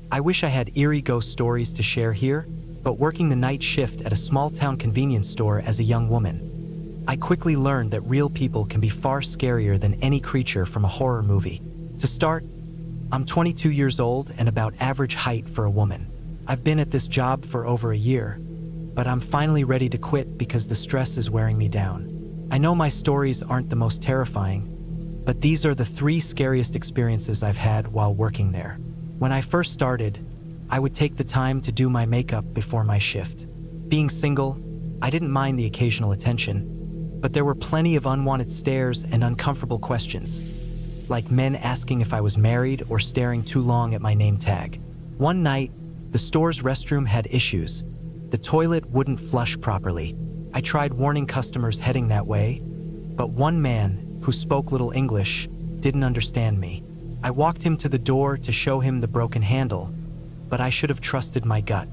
I wish I had eerie ghost stories to share here, but working the night shift at a small-town convenience store as a young woman, I quickly learned that real people can be far scarier than any creature from a horror movie. To start, I'm 22 years old and about average height for a woman. I've been at this job for over a year, but I'm finally ready to quit because the stress is wearing me down. I know my stories aren't the most terrifying, but these are the 3 scariest experiences I've had while working there. When I first started, I would take the time to do my makeup before my shift. Being single, I didn't mind the occasional attention, but there were plenty of unwanted stares and uncomfortable questions, like men asking if I was married or staring too long at my name tag. One night, the store's restroom had issues. The toilet wouldn't flush properly. I tried warning customers heading that way, but one man, who spoke little English, didn't understand me. I walked him to the door to show him the broken handle, but I should have trusted my gut.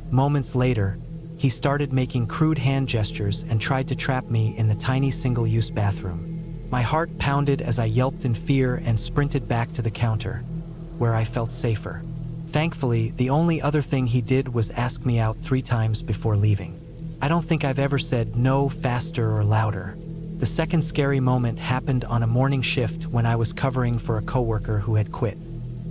Moments later, he started making crude hand gestures and tried to trap me in the tiny single-use bathroom. My heart pounded as I yelped in fear and sprinted back to the counter, where I felt safer. Thankfully, the only other thing he did was ask me out 3 times before leaving. I don't think I've ever said no faster or louder. The second scary moment happened on a morning shift when I was covering for a coworker who had quit.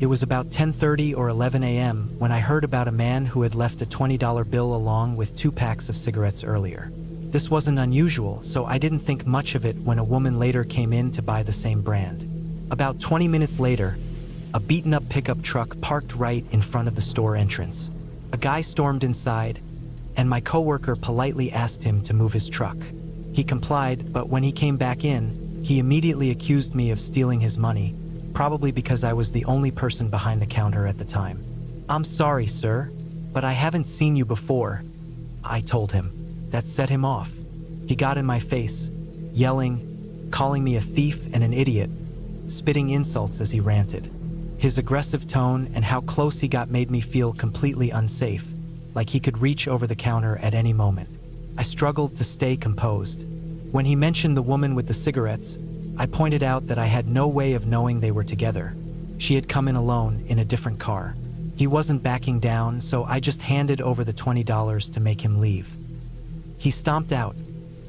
It was about 10:30 or 11 a.m. when I heard about a man who had left a $20 bill along with 2 packs of cigarettes earlier. This wasn't unusual, so I didn't think much of it when a woman later came in to buy the same brand. About 20 minutes later, a beaten-up pickup truck parked right in front of the store entrance. A guy stormed inside, and my coworker politely asked him to move his truck. He complied, but when he came back in, he immediately accused me of stealing his money, probably because I was the only person behind the counter at the time. "I'm sorry, sir, but I haven't seen you before," I told him. That set him off. He got in my face, yelling, calling me a thief and an idiot, spitting insults as he ranted. His aggressive tone and how close he got made me feel completely unsafe, like he could reach over the counter at any moment. I struggled to stay composed. When he mentioned the woman with the cigarettes, I pointed out that I had no way of knowing they were together. She had come in alone in a different car. He wasn't backing down, so I just handed over the $20 to make him leave. He stomped out,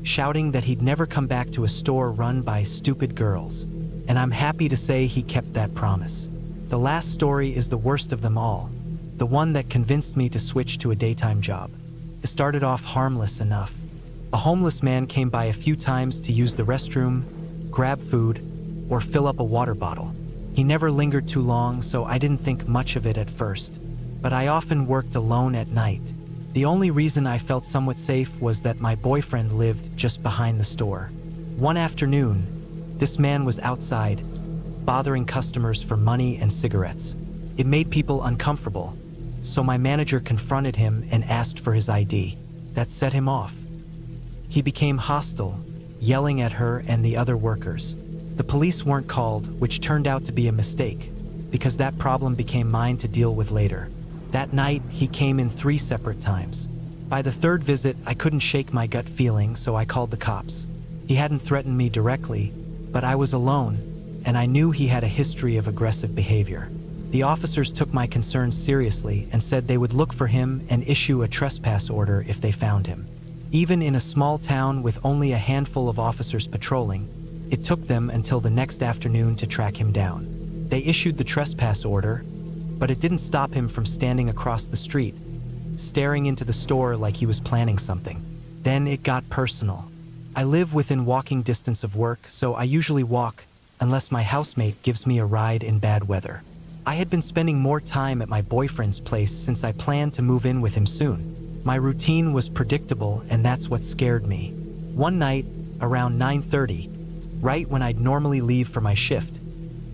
shouting that he'd never come back to a store run by stupid girls. And I'm happy to say he kept that promise. The last story is the worst of them all, the one that convinced me to switch to a daytime job. It started off harmless enough. A homeless man came by a few times to use the restroom, grab food, or fill up a water bottle. He never lingered too long, so I didn't think much of it at first. But I often worked alone at night. The only reason I felt somewhat safe was that my boyfriend lived just behind the store. One afternoon, this man was outside, bothering customers for money and cigarettes. It made people uncomfortable, so my manager confronted him and asked for his ID. That set him off. He became hostile, yelling at her and the other workers. The police weren't called, which turned out to be a mistake, because that problem became mine to deal with later. That night, he came in 3 separate times. By the 3rd visit, I couldn't shake my gut feeling, so I called the cops. He hadn't threatened me directly, but I was alone, and I knew he had a history of aggressive behavior. The officers took my concerns seriously and said they would look for him and issue a trespass order if they found him. Even in a small town with only a handful of officers patrolling, it took them until the next afternoon to track him down. They issued the trespass order, but it didn't stop him from standing across the street, staring into the store like he was planning something. Then it got personal. I live within walking distance of work, so I usually walk, unless my housemate gives me a ride in bad weather. I had been spending more time at my boyfriend's place since I planned to move in with him soon. My routine was predictable, and that's what scared me. One night, around 9:30, right when I'd normally leave for my shift,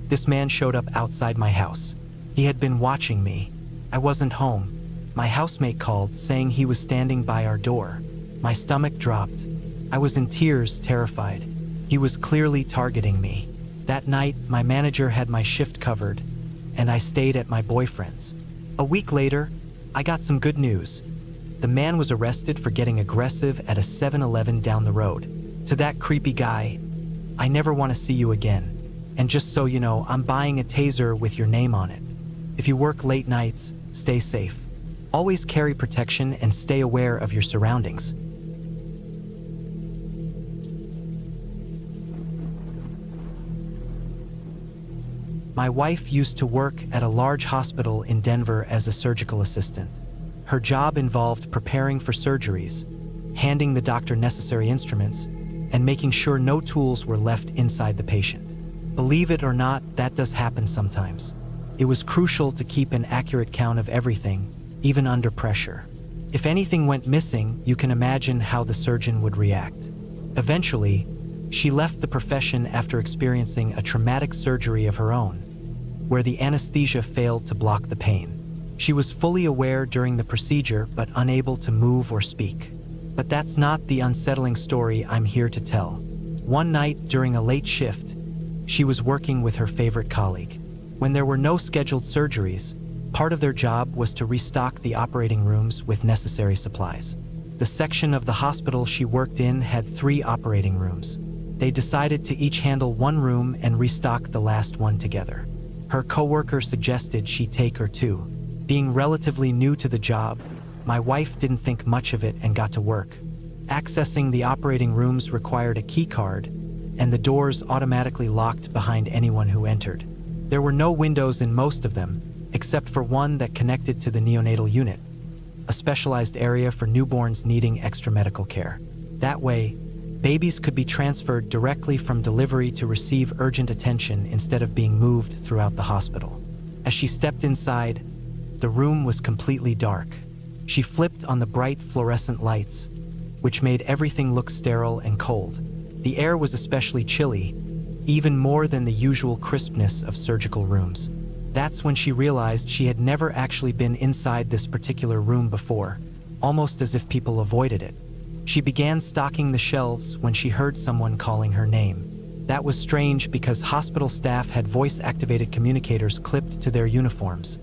this man showed up outside my house. He had been watching me. I wasn't home. My housemate called, saying he was standing by our door. My stomach dropped. I was in tears, terrified. He was clearly targeting me. That night, my manager had my shift covered, and I stayed at my boyfriend's. A week later, I got some good news. The man was arrested for getting aggressive at a 7-Eleven down the road. To that creepy guy, "I never want to see you again. And just so you know, I'm buying a taser with your name on it. If you work late nights, stay safe. Always carry protection and stay aware of your surroundings. My wife used to work at a large hospital in Denver as a surgical assistant. Her job involved preparing for surgeries, handing the doctor necessary instruments, and making sure no tools were left inside the patient. Believe it or not, that does happen sometimes. It was crucial to keep an accurate count of everything, even under pressure. If anything went missing, you can imagine how the surgeon would react. Eventually, she left the profession after experiencing a traumatic surgery of her own, where the anesthesia failed to block the pain. She was fully aware during the procedure but unable to move or speak. But that's not the unsettling story I'm here to tell. One night during a late shift, she was working with her favorite colleague. When there were no scheduled surgeries, part of their job was to restock the operating rooms with necessary supplies. The section of the hospital she worked in had 3 operating rooms. They decided to each handle one room and restock the last one together. Her coworker suggested she take her too. Being relatively new to the job, my wife didn't think much of it and got to work. Accessing the operating rooms required a key card, and the doors automatically locked behind anyone who entered. There were no windows in most of them, except for one that connected to the neonatal unit, a specialized area for newborns needing extra medical care. That way, babies could be transferred directly from delivery to receive urgent attention instead of being moved throughout the hospital. As she stepped inside, the room was completely dark. She flipped on the bright fluorescent lights, which made everything look sterile and cold. The air was especially chilly, even more than the usual crispness of surgical rooms. That's when she realized she had never actually been inside this particular room before, almost as if people avoided it. She began stocking the shelves when she heard someone calling her name. That was strange because hospital staff had voice-activated communicators clipped to their uniforms,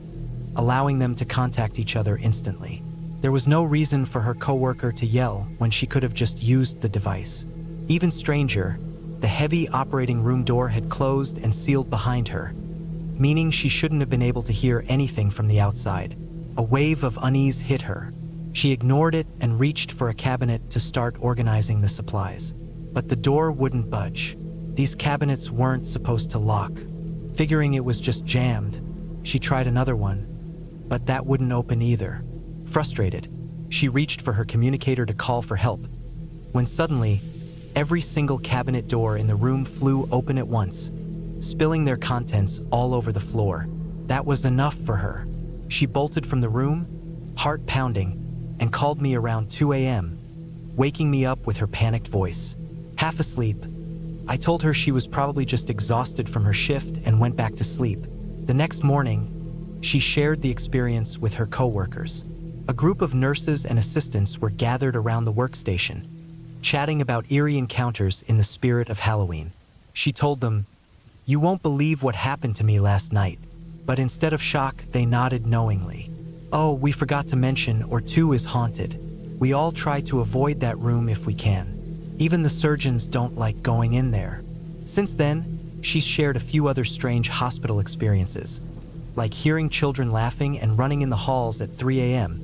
allowing them to contact each other instantly. There was no reason for her coworker to yell when she could have just used the device. Even stranger, the heavy operating room door had closed and sealed behind her, meaning she shouldn't have been able to hear anything from the outside. A wave of unease hit her. She ignored it and reached for a cabinet to start organizing the supplies. But the door wouldn't budge. These cabinets weren't supposed to lock. Figuring it was just jammed, she tried another one, but that wouldn't open either. Frustrated, she reached for her communicator to call for help, when suddenly, every single cabinet door in the room flew open at once, spilling their contents all over the floor. That was enough for her. She bolted from the room, heart pounding, and called me around 2 a.m., waking me up with her panicked voice. Half asleep, I told her she was probably just exhausted from her shift and went back to sleep. The next morning, she shared the experience with her coworkers. A group of nurses and assistants were gathered around the workstation, chatting about eerie encounters in the spirit of Halloween. She told them, "You won't believe what happened to me last night." But instead of shock, they nodded knowingly. "Oh, we forgot to mention, or 2 is haunted. We all try to avoid that room if we can. Even the surgeons don't like going in there." Since then, she's shared a few other strange hospital experiences, like hearing children laughing and running in the halls at 3 a.m.,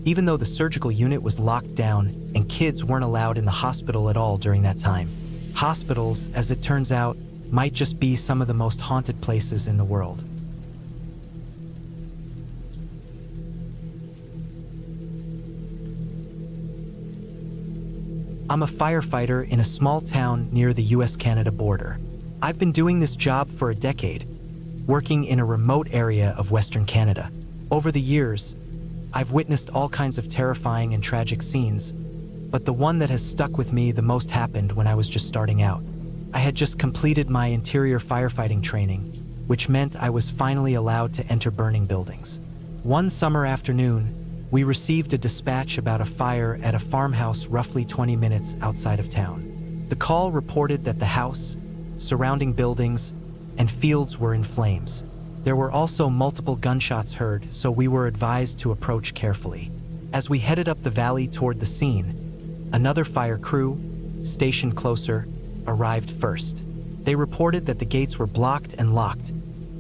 even though the surgical unit was locked down and kids weren't allowed in the hospital at all during that time. Hospitals, as it turns out, might just be some of the most haunted places in the world. I'm a firefighter in a small town near the US-Canada border. I've been doing this job for a decade, working in a remote area of Western Canada. Over the years, I've witnessed all kinds of terrifying and tragic scenes, but the one that has stuck with me the most happened when I was just starting out. I had just completed my interior firefighting training, which meant I was finally allowed to enter burning buildings. One summer afternoon, we received a dispatch about a fire at a farmhouse roughly 20 minutes outside of town. The call reported that the house, surrounding buildings, and fields were in flames. There were also multiple gunshots heard, so we were advised to approach carefully. As we headed up the valley toward the scene, another fire crew, stationed closer, arrived first. They reported that the gates were blocked and locked,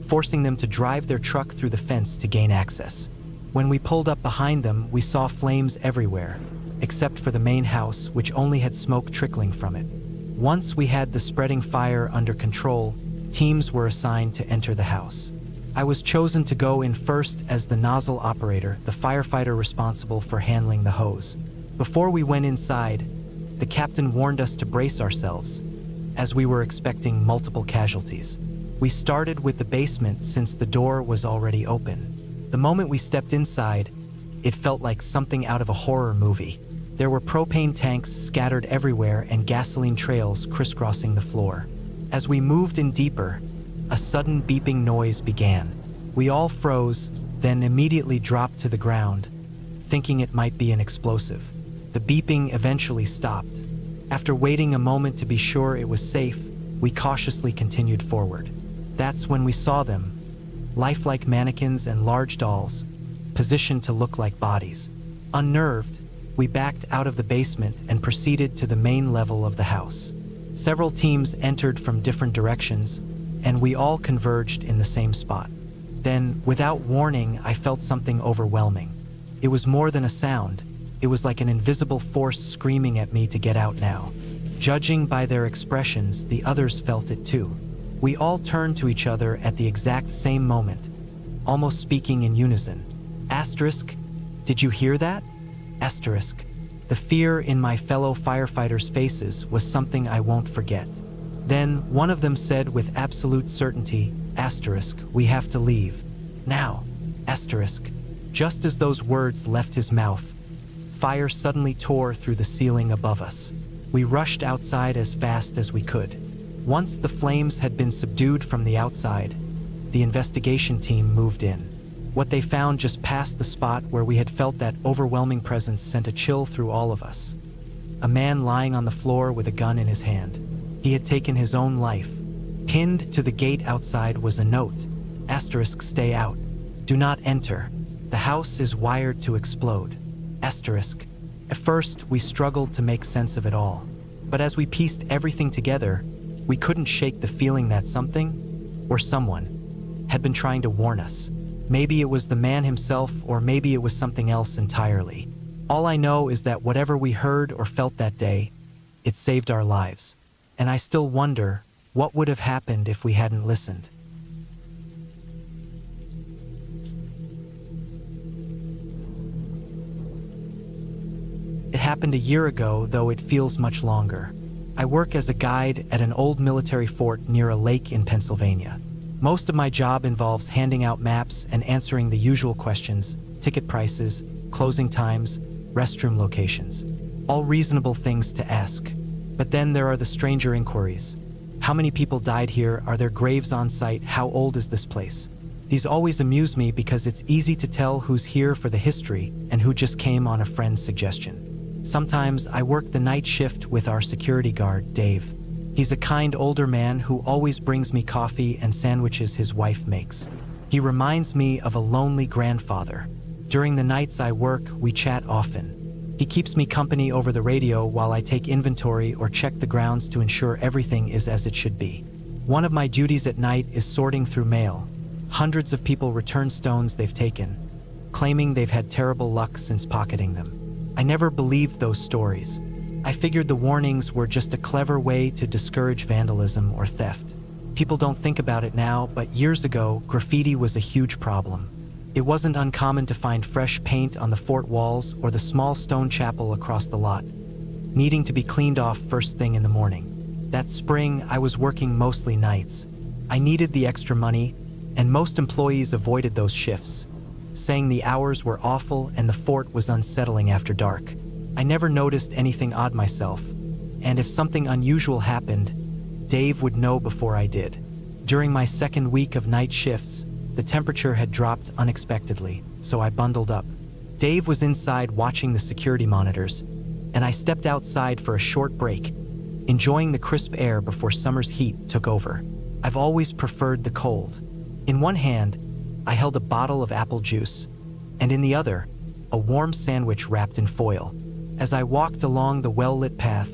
forcing them to drive their truck through the fence to gain access. When we pulled up behind them, we saw flames everywhere, except for the main house, which only had smoke trickling from it. Once we had the spreading fire under control, teams were assigned to enter the house. I was chosen to go in first as the nozzle operator, the firefighter responsible for handling the hose. Before we went inside, the captain warned us to brace ourselves, as we were expecting multiple casualties. We started with the basement since the door was already open. The moment we stepped inside, it felt like something out of a horror movie. There were propane tanks scattered everywhere and gasoline trails crisscrossing the floor. As we moved in deeper, a sudden beeping noise began. We all froze, then immediately dropped to the ground, thinking it might be an explosive. The beeping eventually stopped. After waiting a moment to be sure it was safe, we cautiously continued forward. That's when we saw them, lifelike mannequins and large dolls, positioned to look like bodies. Unnerved, we backed out of the basement and proceeded to the main level of the house. Several teams entered from different directions, and we all converged in the same spot. Then, without warning, I felt something overwhelming. It was more than a sound. It was like an invisible force screaming at me to get out now. Judging by their expressions, the others felt it too. We all turned to each other at the exact same moment, almost speaking in unison. Asterisk, did you hear that? Asterisk. The fear in my fellow firefighters' faces was something I won't forget. Then one of them said with absolute certainty, asterisk, we have to leave. Now, asterisk. Just as those words left his mouth, fire suddenly tore through the ceiling above us. We rushed outside as fast as we could. Once the flames had been subdued from the outside, the investigation team moved in. What they found just past the spot where we had felt that overwhelming presence sent a chill through all of us. A man lying on the floor with a gun in his hand. He had taken his own life. Pinned to the gate outside was a note. Asterisk, stay out. Do not enter. The house is wired to explode. Asterisk. At first, we struggled to make sense of it all. But as we pieced everything together, we couldn't shake the feeling that something, or someone, had been trying to warn us. Maybe it was the man himself, or maybe it was something else entirely. All I know is that whatever we heard or felt that day, it saved our lives. And I still wonder what would have happened if we hadn't listened. It happened a year ago, though it feels much longer. I work as a guide at an old military fort near a lake in Pennsylvania. Most of my job involves handing out maps and answering the usual questions: ticket prices, closing times, restroom locations. All reasonable things to ask. But then there are the stranger inquiries. How many people died here? Are there graves on site? How old is this place? These always amuse me because it's easy to tell who's here for the history and who just came on a friend's suggestion. Sometimes I work the night shift with our security guard, Dave. He's a kind older man who always brings me coffee and sandwiches his wife makes. He reminds me of a lonely grandfather. During the nights I work, we chat often. He keeps me company over the radio while I take inventory or check the grounds to ensure everything is as it should be. One of my duties at night is sorting through mail. Hundreds of people return stones they've taken, claiming they've had terrible luck since pocketing them. I never believed those stories. I figured the warnings were just a clever way to discourage vandalism or theft. People don't think about it now, but years ago, graffiti was a huge problem. It wasn't uncommon to find fresh paint on the fort walls or the small stone chapel across the lot, needing to be cleaned off first thing in the morning. That spring, I was working mostly nights. I needed the extra money, and most employees avoided those shifts, saying the hours were awful and the fort was unsettling after dark. I never noticed anything odd myself, and if something unusual happened, Dave would know before I did. During my second week of night shifts, the temperature had dropped unexpectedly, so I bundled up. Dave was inside watching the security monitors, and I stepped outside for a short break, enjoying the crisp air before summer's heat took over. I've always preferred the cold. In one hand, I held a bottle of apple juice, and in the other, a warm sandwich wrapped in foil. As I walked along the well-lit path,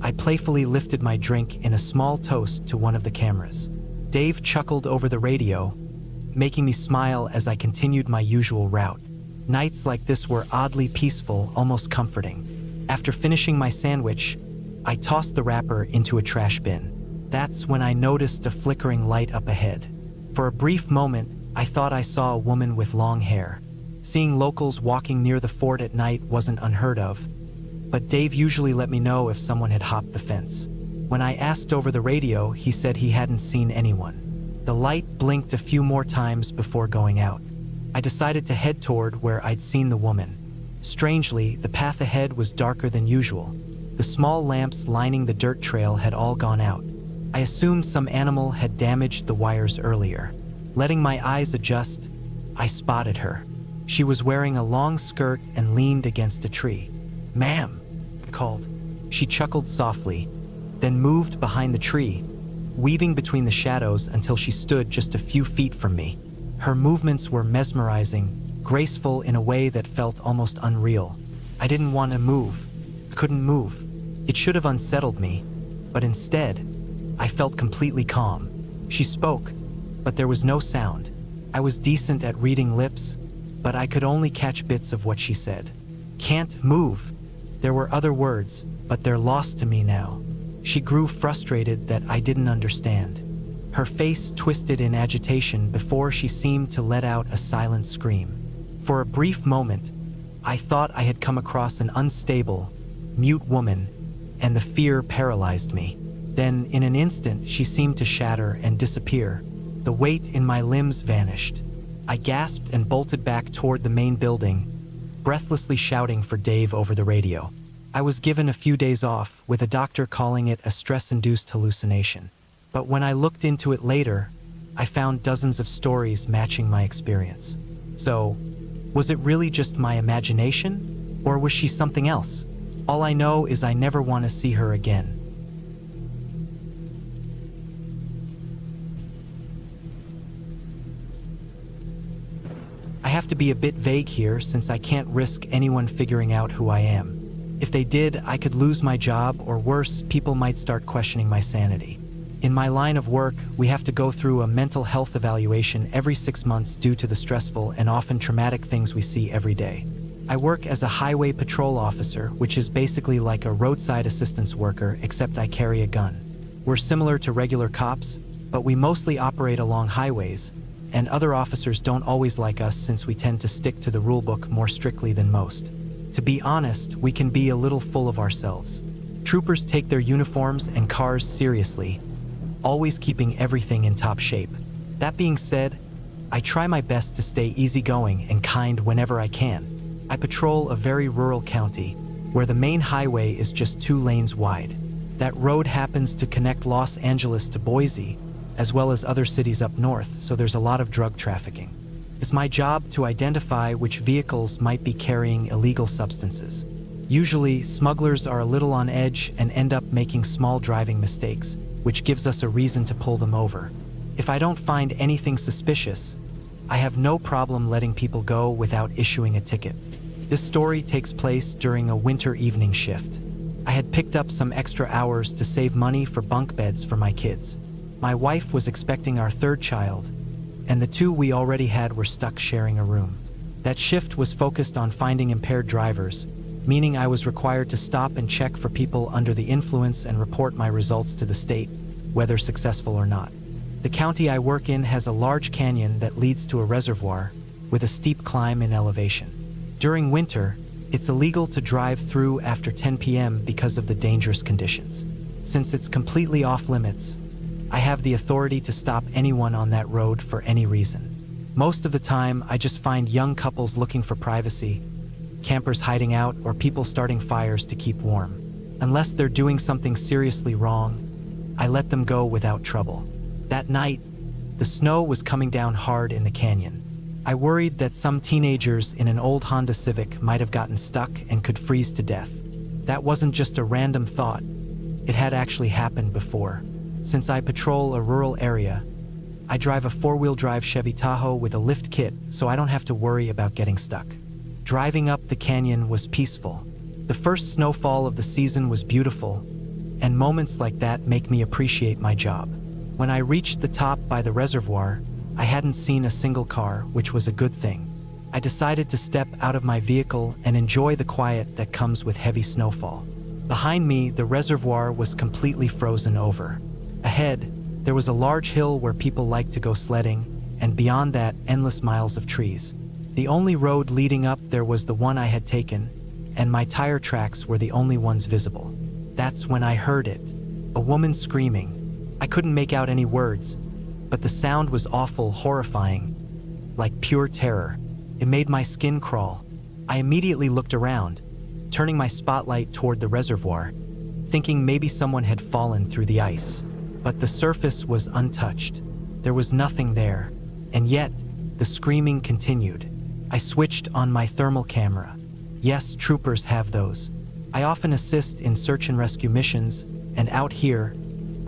I playfully lifted my drink in a small toast to one of the cameras. Dave chuckled over the radio, making me smile as I continued my usual route. Nights like this were oddly peaceful, almost comforting. After finishing my sandwich, I tossed the wrapper into a trash bin. That's when I noticed a flickering light up ahead. For a brief moment, I thought I saw a woman with long hair. Seeing locals walking near the fort at night wasn't unheard of, but Dave usually let me know if someone had hopped the fence. When I asked over the radio, he said he hadn't seen anyone. The light blinked a few more times before going out. I decided to head toward where I'd seen the woman. Strangely, the path ahead was darker than usual. The small lamps lining the dirt trail had all gone out. I assumed some animal had damaged the wires earlier. Letting my eyes adjust, I spotted her. She was wearing a long skirt and leaned against a tree. "Ma'am," I called. She chuckled softly, then moved behind the tree, weaving between the shadows until she stood just a few feet from me. Her movements were mesmerizing, graceful in a way that felt almost unreal. I didn't want to move. I couldn't move. It should have unsettled me, but instead, I felt completely calm. She spoke, but there was no sound. I was decent at reading lips, but I could only catch bits of what she said. "Can't move." There were other words, but they're lost to me now. She grew frustrated that I didn't understand. Her face twisted in agitation before she seemed to let out a silent scream. For a brief moment, I thought I had come across an unstable, mute woman, and the fear paralyzed me. Then, in an instant, she seemed to shatter and disappear. The weight in my limbs vanished. I gasped and bolted back toward the main building, breathlessly shouting for Dave over the radio. I was given a few days off, with a doctor calling it a stress-induced hallucination. But when I looked into it later, I found dozens of stories matching my experience. So, was it really just my imagination? Or was she something else? All I know is I never want to see her again. I have to be a bit vague here since I can't risk anyone figuring out who I am. If they did, I could lose my job, or worse, people might start questioning my sanity. In my line of work, we have to go through a mental health evaluation every 6 months due to the stressful and often traumatic things we see every day. I work as a highway patrol officer, which is basically like a roadside assistance worker, except I carry a gun. We're similar to regular cops, but we mostly operate along highways, and other officers don't always like us since we tend to stick to the rulebook more strictly than most. To be honest, we can be a little full of ourselves. Troopers take their uniforms and cars seriously, always keeping everything in top shape. That being said, I try my best to stay easygoing and kind whenever I can. I patrol a very rural county, where the main highway is just 2 lanes wide. That road happens to connect Los Angeles to Boise, as well as other cities up north, so there's a lot of drug trafficking. It's my job to identify which vehicles might be carrying illegal substances. Usually, smugglers are a little on edge and end up making small driving mistakes, which gives us a reason to pull them over. If I don't find anything suspicious, I have no problem letting people go without issuing a ticket. This story takes place during a winter evening shift. I had picked up some extra hours to save money for bunk beds for my kids. My wife was expecting our 3rd child, and the 2 we already had were stuck sharing a room. That shift was focused on finding impaired drivers, meaning I was required to stop and check for people under the influence and report my results to the state, whether successful or not. The county I work in has a large canyon that leads to a reservoir, with a steep climb in elevation. During winter, it's illegal to drive through after 10 p.m. because of the dangerous conditions. Since it's completely off limits, I have the authority to stop anyone on that road for any reason. Most of the time, I just find young couples looking for privacy, campers hiding out, or people starting fires to keep warm. Unless they're doing something seriously wrong, I let them go without trouble. That night, the snow was coming down hard in the canyon. I worried that some teenagers in an old Honda Civic might have gotten stuck and could freeze to death. That wasn't just a random thought. It had actually happened before. Since I patrol a rural area, I drive a 4-wheel drive Chevy Tahoe with a lift kit, so I don't have to worry about getting stuck. Driving up the canyon was peaceful. The first snowfall of the season was beautiful, and moments like that make me appreciate my job. When I reached the top by the reservoir, I hadn't seen a single car, which was a good thing. I decided to step out of my vehicle and enjoy the quiet that comes with heavy snowfall. Behind me, the reservoir was completely frozen over. Ahead, there was a large hill where people like to go sledding, and beyond that, endless miles of trees. The only road leading up there was the one I had taken, and my tire tracks were the only ones visible. That's when I heard it. A woman screaming. I couldn't make out any words, but the sound was awful, horrifying, like pure terror. It made my skin crawl. I immediately looked around, turning my spotlight toward the reservoir, thinking maybe someone had fallen through the ice. But the surface was untouched. There was nothing there, and yet the screaming continued. I switched on my thermal camera. Yes, troopers have those. I often assist in search and rescue missions, and out here,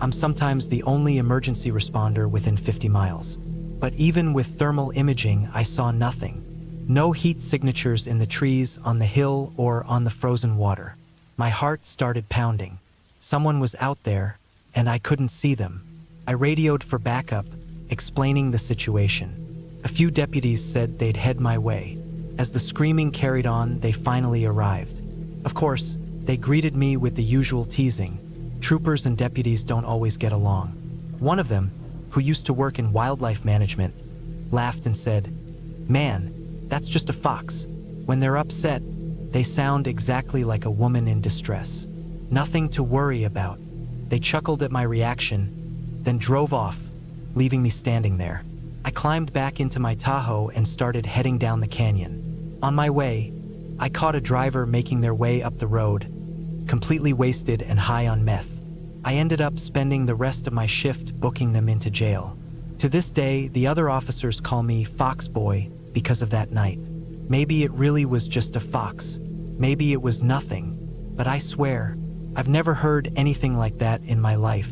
I'm sometimes the only emergency responder within 50 miles. But even with thermal imaging, I saw nothing. No heat signatures in the trees, on the hill, or on the frozen water. My heart started pounding. Someone was out there, and I couldn't see them. I radioed for backup, explaining the situation. A few deputies said they'd head my way. As the screaming carried on, they finally arrived. Of course, they greeted me with the usual teasing. Troopers and deputies don't always get along. One of them, who used to work in wildlife management, laughed and said, "Man, that's just a fox. When they're upset, they sound exactly like a woman in distress. Nothing to worry about." They chuckled at my reaction, then drove off, leaving me standing there. I climbed back into my Tahoe and started heading down the canyon. On my way, I caught a driver making their way up the road, completely wasted and high on meth. I ended up spending the rest of my shift booking them into jail. To this day, the other officers call me Fox Boy because of that night. Maybe it really was just a fox. Maybe it was nothing. But I swear, I've never heard anything like that in my life.